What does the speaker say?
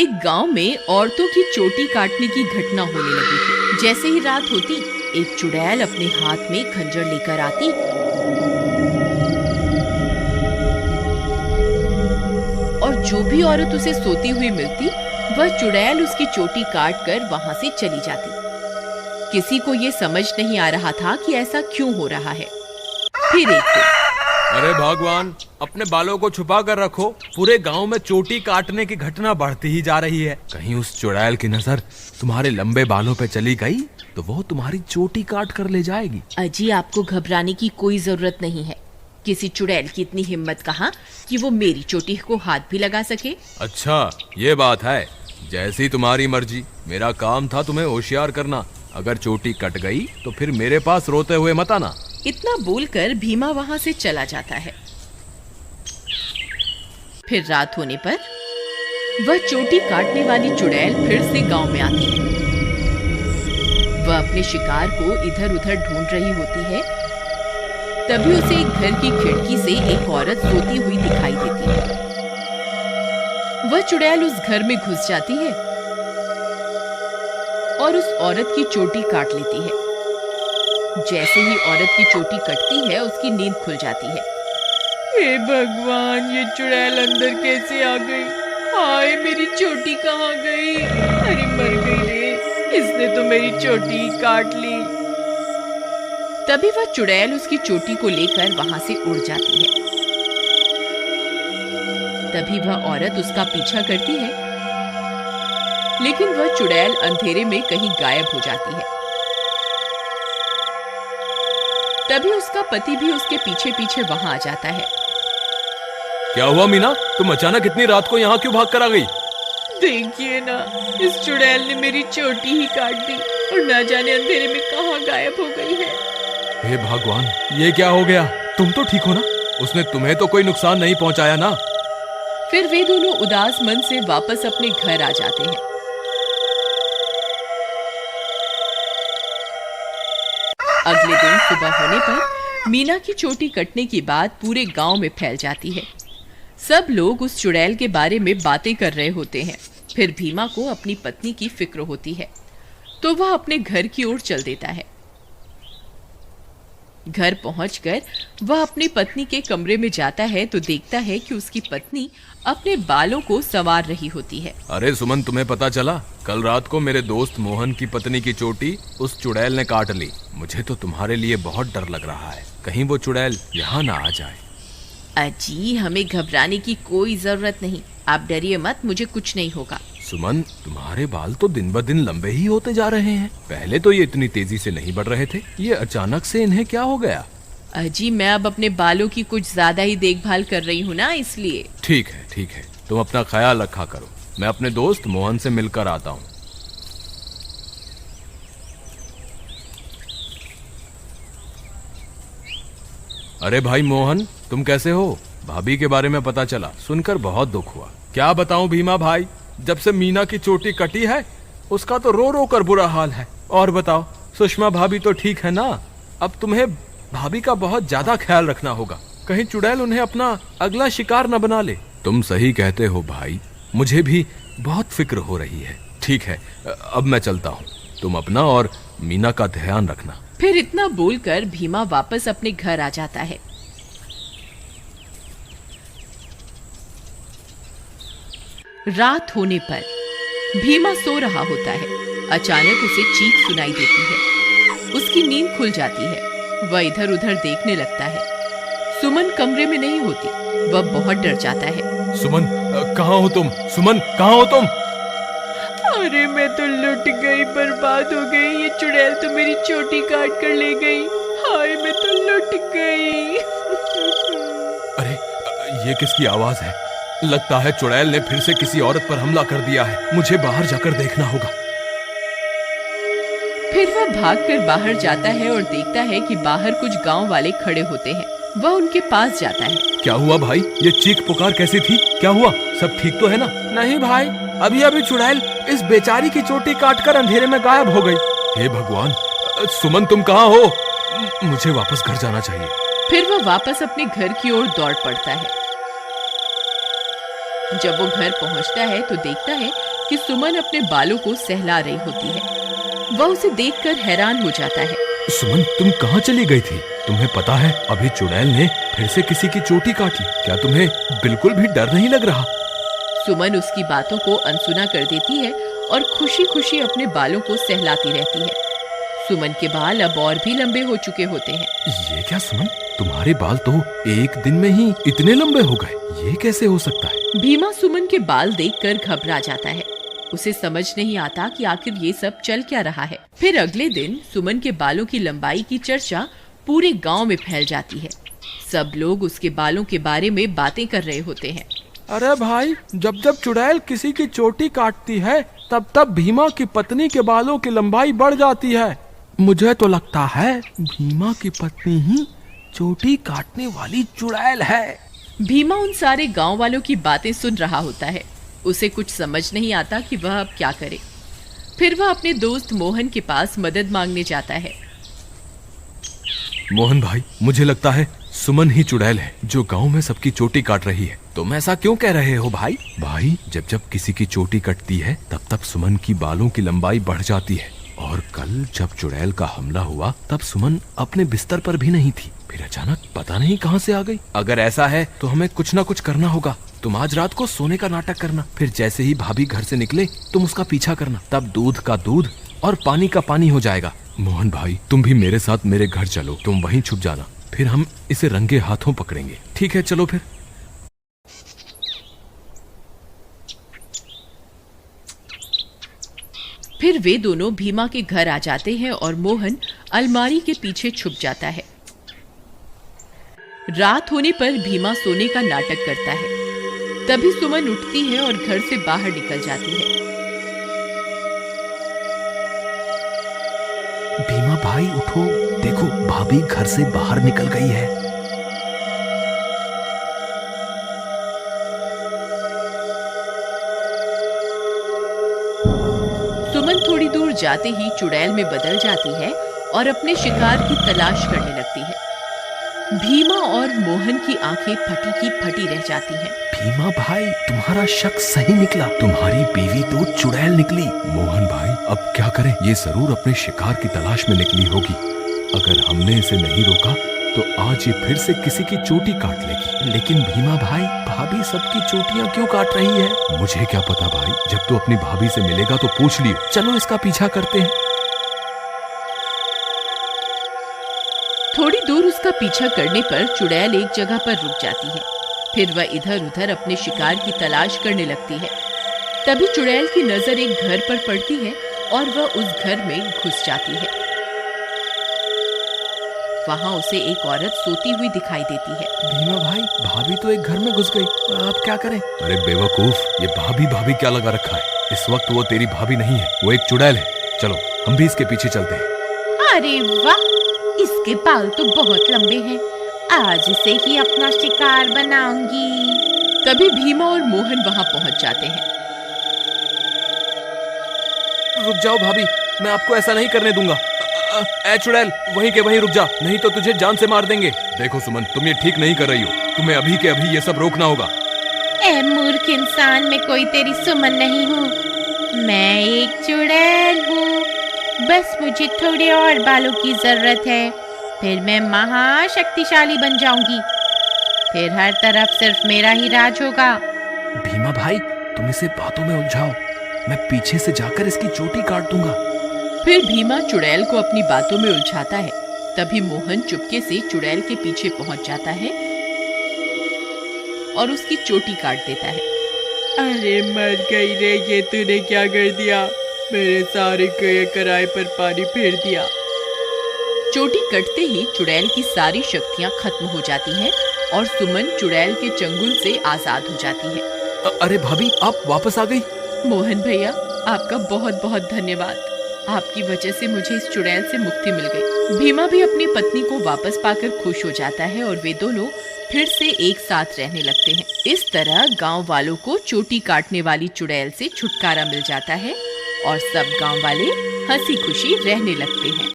एक गांव में औरतों की चोटी काटने की घटना होने लगी थी। जैसे ही रात होती, एक चुड़ैल अपने हाथ में खंजर लेकर आती और जो भी औरत उसे सोती हुई मिलती, वह चुड़ैल उसकी चोटी काट कर वहां से चली जाती। किसी को ये समझ नहीं आ रहा था कि ऐसा क्यों हो रहा है। फिर एक दिन, अरे भगवान, अपने बालों को छुपा कर रखो, पूरे गांव में चोटी काटने की घटना बढ़ती ही जा रही है। कहीं उस चुड़ैल की नजर तुम्हारे लंबे बालों पे चली गई तो वो तुम्हारी चोटी काट कर ले जाएगी। अजी, आपको घबराने की कोई जरूरत नहीं है। किसी चुड़ैल की इतनी हिम्मत कहाँ कि वो मेरी चोटी को हाथ भी लगा सके। अच्छा, ये बात है। जैसी तुम्हारी मर्जी। मेरा काम था तुम्हें होशियार करना। अगर चोटी कट गई तो फिर मेरे पास रोते हुए मत आना। इतना बोलकर भीमा वहां से चला जाता है। फिर रात होने पर वह चोटी काटने वाली चुड़ैल फिर से गांव में आती है। वह अपने शिकार को इधर उधर ढूंढ रही होती है। तभी उसे एक घर की खिड़की से एक औरत सोती हुई दिखाई देती है। वह चुड़ैल उस घर में घुस जाती है और उस औरत की चोटी काट लेती है। जैसे ही औरत की चोटी कटती है, उसकी नींद खुल जाती है। हे भगवान, ये चुड़ैल अंदर कैसे आ गई? हाय, मेरी चोटी कहाँ गई? अरे मर गई रे, इसने तो मेरी चोटी काट ली। तभी वह चुड़ैल उसकी चोटी को लेकर वहां से उड़ जाती है। तभी वह औरत उसका पीछा करती है, लेकिन वह चुड़ैल अंधेरे में कहीं गायब हो जाती है। तभी उसका पति भी उसके पीछे पीछे वहां आ जाता है। क्या हुआ मीना, तुम अचानक इतनी रात को यहाँ क्यों भाग कर आ गई? देखिए ना, इस चुड़ैल ने मेरी चोटी ही काट दी और न जाने अंधेरे में कहाँ गायब हो गई है। हे भगवान, ये क्या हो गया? तुम तो ठीक हो ना? उसने तुम्हें तो कोई नुकसान नहीं पहुंचाया ना? फिर वे दोनों उदास मन से वापस अपने घर आ जाते हैं। अगले दिन सुबह होने पर मीना की चोटी कटने की बात पूरे गांव में फैल जाती है। सब लोग उस चुड़ैल के बारे में बातें कर रहे होते हैं। फिर भीमा को अपनी पत्नी की फिक्र होती है, तो वह अपने घर की ओर चल देता है। घर पहुंचकर वह अपनी पत्नी के कमरे में जाता है तो देखता है कि उसकी पत्नी अपने बालों को संवार रही होती है। अरे सुमन, तुम्हें पता चला? कल रात को मेरे दोस्त मोहन की पत्नी की चोटी उस चुड़ैल ने काट ली। मुझे तो तुम्हारे लिए बहुत डर लग रहा है, कहीं वो चुड़ैल यहाँ ना आ जाए। अजी, हमें घबराने की कोई जरूरत नहीं। आप डरिए मत, मुझे कुछ नहीं होगा। सुमन, तुम्हारे बाल तो दिन ब दिन लंबे ही होते जा रहे हैं। पहले तो ये इतनी तेजी से नहीं बढ़ रहे थे, ये अचानक से इन्हें क्या हो गया? अजी, मैं अब अपने बालों की कुछ ज्यादा ही देखभाल कर रही हूँ ना, इसलिए। ठीक है, ठीक है, तुम अपना ख्याल रखा करो। मैं अपने दोस्त मोहन से मिलकर आता हूँ। अरे भाई मोहन, तुम कैसे हो? भाभी के बारे में पता चला, सुनकर बहुत दुख हुआ। क्या बताऊं भीमा भाई, जब से मीना की चोटी कटी है उसका तो रो रो कर बुरा हाल है। और बताओ, सुषमा भाभी तो ठीक है ना? अब तुम्हें भाभी का बहुत ज्यादा ख्याल रखना होगा, कहीं चुड़ैल उन्हें अपना अगला शिकार न बना ले। तुम सही कहते हो भाई, मुझे भी बहुत फिक्र हो रही है। ठीक है, अब मैं चलता हूँ। तुम अपना और मीना का ध्यान रखना। फिर इतना बोलकर भीमा वापस अपने घर आ जाता है। रात होने पर भीमा सो रहा होता है। अचानक उसे चीख सुनाई देती है। उसकी नींद खुल जाती है। वह इधर उधर देखने लगता है। सुमन कमरे में नहीं होती। वह बहुत डर जाता है। सुमन, कहाँ हो तुम? सुमन, कहाँ हो तुम? अरे, मैं तो लुट गई, बर्बाद हो गई। ये चुड़ैल तो मेरी चोटी काट कर ले गई। हाय, मैं तो लुट गई। अरे, ये किसकी आवाज है? लगता है चुड़ैल ने फिर से किसी औरत पर हमला कर दिया है। मुझे बाहर जाकर देखना होगा। फिर वह भागकर बाहर जाता है और देखता है कि बाहर कुछ गांव वाले खड़े होते हैं। वह उनके पास जाता है। क्या हुआ भाई? ये चीख पुकार कैसी थी? क्या हुआ? सब ठीक तो है ना? नहीं भाई, अभी अभी चुड़ैल इस बेचारी की चोटी काटकर अंधेरे में गायब हो गई। हे भगवान, सुमन तुम कहाँ हो? मुझे वापस घर जाना चाहिए। फिर वह वापस अपने घर की ओर दौड़ पड़ता है। जब वो घर पहुंचता है तो देखता है कि सुमन अपने बालों को सहला रही होती है। वह उसे देखकर हैरान हो जाता है। सुमन, तुम कहाँ चली गई थी? तुम्हें पता है अभी चुड़ैल ने फिर से किसी की चोटी काट ली। क्या तुम्हें बिल्कुल भी डर नहीं लग रहा? सुमन उसकी बातों को अनसुना कर देती है और खुशी खुशी अपने बालों को सहलाती रहती है। सुमन के बाल अब और भी लंबे हो चुके होते हैं। ये क्या सुमन, तुम्हारे बाल तो एक दिन में ही इतने लंबे हो गए, ये कैसे हो सकता है? भीमा सुमन के बाल देखकर घबरा जाता है। उसे समझ नहीं आता कि आखिर ये सब चल क्या रहा है। फिर अगले दिन सुमन के बालों की लंबाई की चर्चा पूरे गांव में फैल जाती है। सब लोग उसके बालों के बारे में बातें कर रहे होते हैं। अरे भाई, जब जब चुड़ैल किसी की चोटी काटती है तब तब भीमा की पत्नी के बालों की लंबाई बढ़ जाती है। मुझे तो लगता है भीमा की पत्नी ही चोटी काटने वाली चुड़ैल है। भीमा उन सारे गांव वालों की बातें सुन रहा होता है। उसे कुछ समझ नहीं आता कि वह अब क्या करे। फिर वह अपने दोस्त मोहन के पास मदद मांगने जाता है। मोहन भाई, मुझे लगता है सुमन ही चुड़ैल है जो गांव में सबकी चोटी काट रही है। तुम ऐसा क्यों कह रहे हो भाई? भाई, जब जब किसी की चोटी कटती है तब तब सुमन की बालों की लंबाई बढ़ जाती है। और कल जब चुड़ैल का हमला हुआ तब सुमन अपने बिस्तर पर भी नहीं थी, फिर अचानक पता नहीं कहां से आ गई। अगर ऐसा है तो हमें कुछ ना कुछ करना होगा। तुम आज रात को सोने का नाटक करना, फिर जैसे ही भाभी घर से निकले तुम उसका पीछा करना, तब दूध का दूध और पानी का पानी हो जाएगा। मोहन भाई, तुम भी मेरे साथ मेरे घर चलो, तुम वहीं छुप जाना, फिर हम इसे रंगे हाथों पकड़ेंगे। ठीक है, चलो फिर। फिर वे दोनों भीमा के घर आ जाते हैं और मोहन अलमारी के पीछे छुप जाता है। रात होने पर भीमा सोने का नाटक करता है। तभी सुमन उठती है और घर से बाहर निकल जाती है। भीमा भाई उठो, देखो भाभी घर से बाहर निकल गई है। सुमन थोड़ी दूर जाते ही चुड़ैल में बदल जाती है और अपने शिकार की तलाश करने लगती है। भीमा और मोहन की आंखें फटी की फटी रह जाती हैं। भीमा भाई, तुम्हारा शक सही निकला, तुम्हारी बीवी तो चुड़ैल निकली। मोहन भाई, अब क्या करें? ये जरूर अपने शिकार की तलाश में निकली होगी। अगर हमने इसे नहीं रोका तो आज ये फिर से किसी की चोटी काट लेगी। लेकिन भीमा भाई, भाभी सबकी चोटियां क्यों काट रही है? मुझे क्या पता भाई, जब तू अपनी भाभी से मिलेगा तो पूछ लियो। चलो इसका पीछा करते हैं। थोड़ी दूर उसका पीछा करने पर चुड़ैल एक जगह पर रुक जाती है। फिर वह इधर उधर अपने शिकार की तलाश करने लगती है। तभी चुड़ैल की नजर एक घर पर पड़ती है और वह उस घर में घुस जाती है। वहां उसे एक औरत सोती हुई दिखाई देती है। भीमा भाई, भाभी तो एक घर में घुस गई, अब क्या करें? अरे बेवकूफ, ये भाभी भाभी क्या लगा रखा है? इस वक्त वो तेरी भाभी नहीं है, वो एक चुड़ैल है। चलो हम भी इसके पीछे चलते हैं। अरे वाह, इसके बाल तो बहुत लंबे हैं, आज इसे ही अपना शिकार बनाऊंगी। तभी भीमा और मोहन वहां पहुंच जाते हैं। रुक जाओ भाभी, मैं आपको ऐसा नहीं करने दूंगा। ए चुड़ैल, वहीं के वहीं रुक जा, नहीं तो तुझे जान से मार देंगे। देखो सुमन, तुम ये ठीक नहीं कर रही हो, तुम्हें अभी के अभी ये सब रोकना होगा। ए मूर्ख इंसान, मैं कोई तेरी सुमन नहीं हूँ, मैं एक चुड़ैल हूँ। बस मुझे थोड़े और बालों की जरूरत है, फिर मैं महाशक्तिशाली बन जाऊंगी। फिर हर तरफ सिर्फ मेरा ही राज होगा। भीमा भाई, तुम इसे बातों में उलझाओ, मैं पीछे से जाकर इसकी चोटी काट दूंगा। फिर भीमा चुड़ैल को अपनी बातों में उलझाता है। तभी मोहन चुपके से चुड़ैल के पीछे पहुंच जाता है और उसकी चोटी काट देता है। अरे मर गई रे, ये तूने क्या कर दिया? मेरे सारे कराए पर पानी फेर दिया। चोटी कटते ही चुड़ैल की सारी शक्तियां खत्म हो जाती हैं और सुमन चुड़ैल के चंगुल से आजाद हो जाती है। अरे भाभी, आप वापस आ गई? मोहन भैया, आपका बहुत बहुत धन्यवाद। आपकी वजह से मुझे इस चुड़ैल से मुक्ति मिल गई। भीमा भी अपनी पत्नी को वापस पाकर खुश हो जाता है और वे दोनों फिर से एक साथ रहने लगते हैं। इस तरह गांव वालों को चोटी काटने वाली चुड़ैल से छुटकारा मिल जाता है और सब गांव वाले हंसी खुशी रहने लगते हैं।